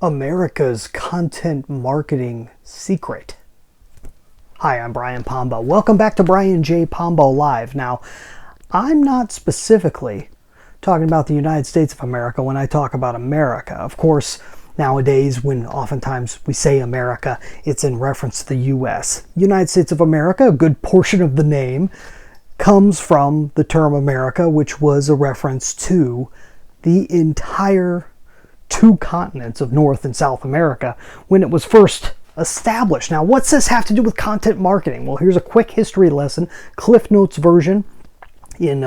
America's content marketing secret. Hi, I'm Brian Pombo. Welcome back to Brian J. Pombo Live. Now, I'm not specifically talking about the United States of America when I talk about America. Of course, nowadays, when oftentimes we say America, it's in reference to the U.S. United States of America, a good portion of the name, comes from the term America, which was a reference to the entire two continents of North and South America when it was first established. Now, what's this have to do with content marketing? Well, here's a quick history lesson, Cliff Notes version, in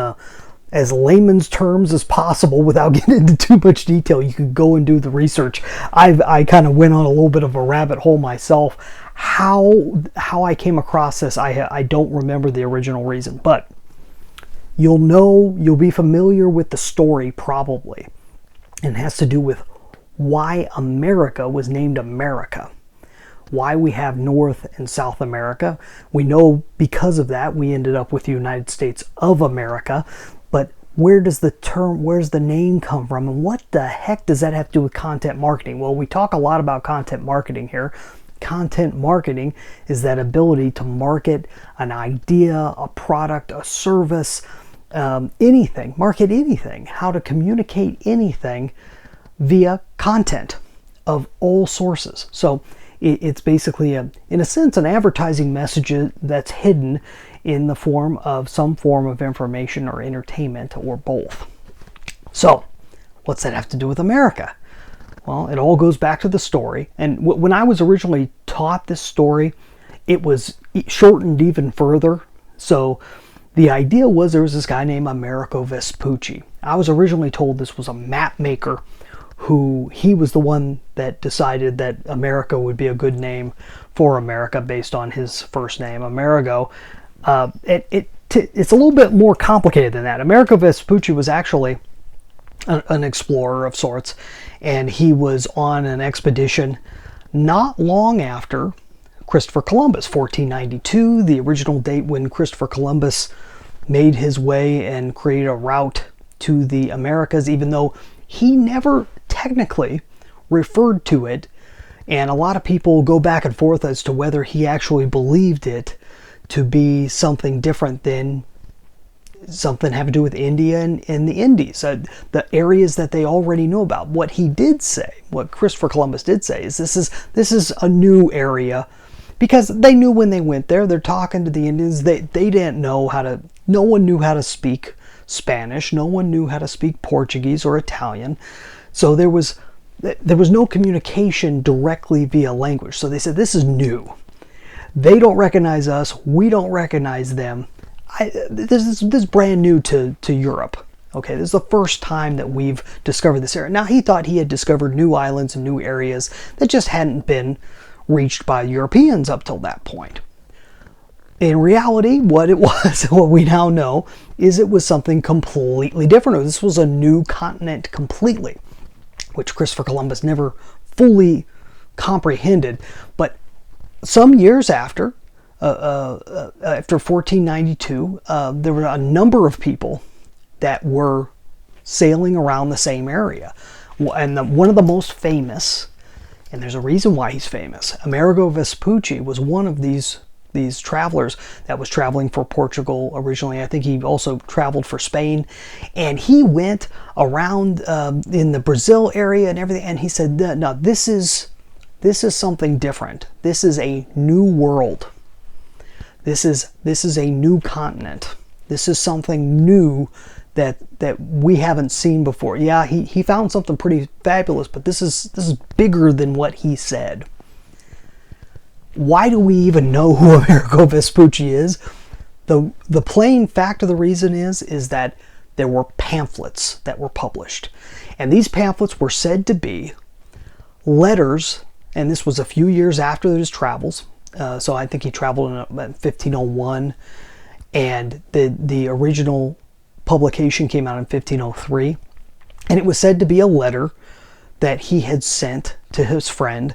as layman's terms as possible without getting into too much detail. You could go and do the research. I kind of went on a little bit of a rabbit hole myself. How I came across this, I don't remember the original reason, but you'll be familiar with the story probably. And it has to do with why America was named America. Why we have North and South America. We know because of that we ended up with the United States of America. But where's the name come from? And what the heck does that have to do with content marketing? Well, we talk a lot about content marketing here. Content marketing is that ability to market an idea, a product, a service, anything, market anything, how to communicate anything via content of all sources. So it's basically, in a sense, an advertising message that's hidden in the form of some form of information or entertainment or both. So what's that have to do with America? Well, it all goes back to the story. And when I was originally taught this story, it was shortened even further. So the idea was there was this guy named Amerigo Vespucci. I was originally told this was a map maker who he was the one that decided that America would be a good name for America based on his first name, Amerigo. It's a little bit more complicated than that. Amerigo Vespucci was actually an explorer of sorts, and he was on an expedition not long after Christopher Columbus, 1492, the original date when Christopher Columbus made his way and created a route to the Americas, even though he never technically referred to it. And a lot of people go back and forth as to whether he actually believed it to be something different than something having to do with India and the Indies, the areas that they already knew about. What he did say, what Christopher Columbus did say, is this is a new area, because they knew when they went there, they're talking to the Indians, they didn't know no one knew how to speak Spanish, no one knew how to speak Portuguese or Italian, so there was no communication directly via language. So they said, this is new. They don't recognize us, we don't recognize them. This is brand new to Europe. Okay, this is the first time that we've discovered this area. Now, he thought he had discovered new islands and new areas that just hadn't been reached by Europeans up till that point. In reality, what it was, what we now know, is it was something completely different. This was a new continent completely, which Christopher Columbus never fully comprehended. But some years after 1492, there were a number of people that were sailing around the same area. And one of the most famous, and there's a reason why he's famous, Amerigo Vespucci was one of these travelers that was traveling for Portugal originally. I think he also traveled for Spain, and he went around in the Brazil area and everything, and he said, no, this is something different. This is a new world. This is a new continent. This is something new that we haven't seen before. Yeah, he found something pretty fabulous, but this is bigger than what he said. Why do we even know who Amerigo Vespucci is? The plain fact of the reason is that there were pamphlets that were published. And these pamphlets were said to be letters, and this was a few years after his travels. So I think he traveled in 1501, and the original publication came out in 1503. And it was said to be a letter that he had sent to his friend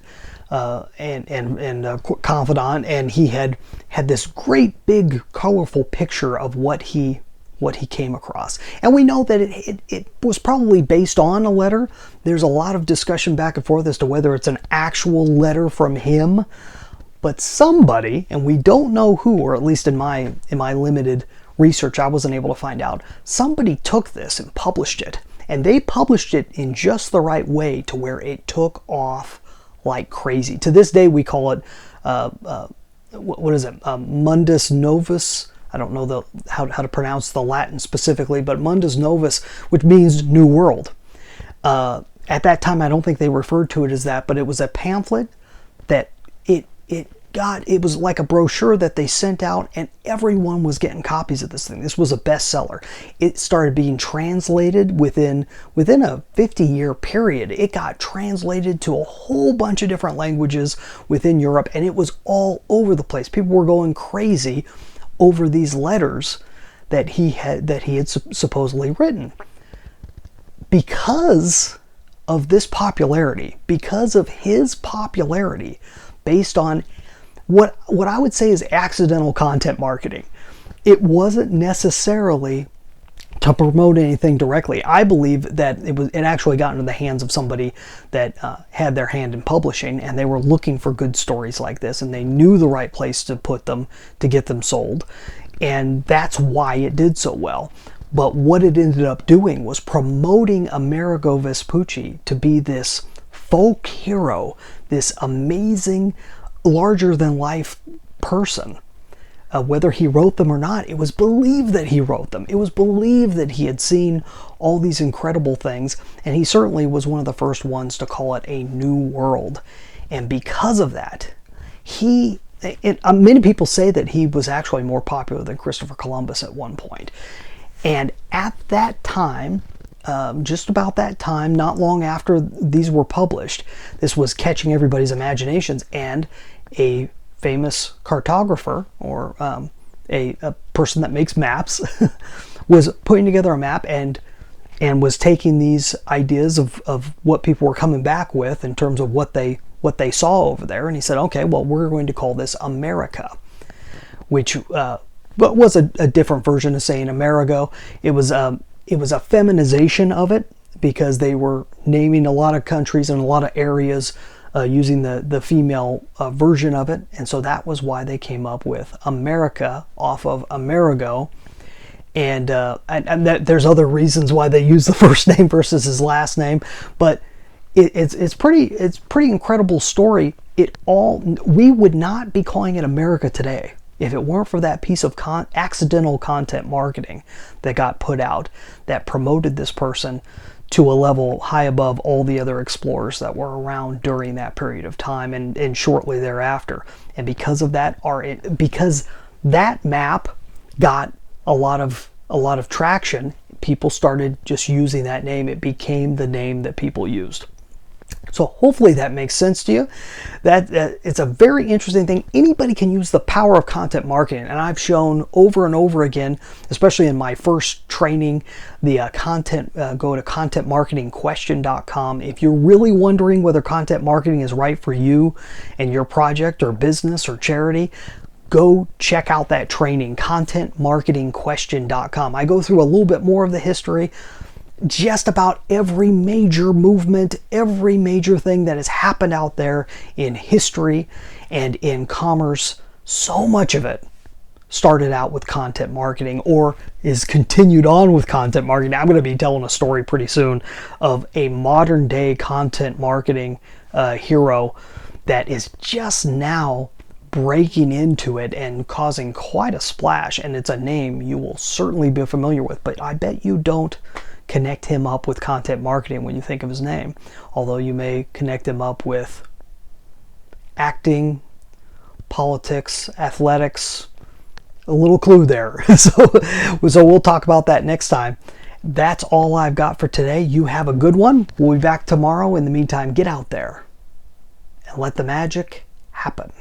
and confidant, and he had this great big colorful picture of what he what he came across. And we know that it was probably based on a letter. There's a lot of discussion back and forth as to whether it's an actual letter from him. But somebody, and we don't know who, or at least in my limited research, I wasn't able to find out, somebody took this and published it. And they published it in just the right way to where it took off like crazy. To this day, we call it, what is it, Mundus Novus? I don't know how to pronounce the Latin specifically, but Mundus Novus, which means New World. At that time, I don't think they referred to it as that, but it was a pamphlet that it was like a brochure that they sent out, and everyone was getting copies of this thing. This was a bestseller. It started being translated within a 50-year period. It got translated to a whole bunch of different languages within Europe, and it was all over the place. People were going crazy over these letters that he had supposedly written. Because of this popularity, because of his popularity, based on what I would say is accidental content marketing. It wasn't necessarily to promote anything directly. I believe that it actually got into the hands of somebody that had their hand in publishing, and they were looking for good stories like this, and they knew the right place to put them to get them sold, and that's why it did so well. But what it ended up doing was promoting Amerigo Vespucci to be this folk hero, this amazing, larger-than-life person. Whether he wrote them or not, it was believed that he wrote them. It was believed that he had seen all these incredible things, and he certainly was one of the first ones to call it a new world. And because of that, many people say that he was actually more popular than Christopher Columbus at one point. And at that time, just about that time, not long after these were published, this was catching everybody's imaginations, and a famous cartographer, or a person that makes maps, was putting together a map and was taking these ideas of what people were coming back with in terms of what they saw over there, and he said, okay, well, we're going to call this America, which was a different version of saying Amerigo. It was a feminization of it, because they were naming a lot of countries and a lot of areas using the female version of it, and so that was why they came up with America off of Amerigo. And there's other reasons why they use the first name versus his last name, but it's pretty incredible story. We would not be calling it America today if it weren't for that piece of accidental content marketing that got put out that promoted this person to a level high above all the other explorers that were around during that period of time and shortly thereafter. And because of that, because that map got a lot of traction, people started just using that name. It became the name that people used. So hopefully that makes sense to you. That it's a very interesting thing. Anybody can use the power of content marketing, and I've shown over and over again, especially in my first training, the go to contentmarketingquestion.com. If you're really wondering whether content marketing is right for you and your project or business or charity, go check out that training, contentmarketingquestion.com. I go through a little bit more of the history, just about every major movement, every major thing that has happened out there in history and in commerce. So much of it started out with content marketing, or is continued on with content marketing. I'm going to be telling a story pretty soon of a modern day content marketing hero that is just now breaking into it and causing quite a splash. And it's a name you will certainly be familiar with, but I bet you don't connect him up with content marketing when you think of his name, although you may connect him up with acting, politics, athletics. A little clue there. So we'll talk about that next time. That's all I've got for today. You have a good one. We'll be back tomorrow. In the meantime, get out there and let the magic happen.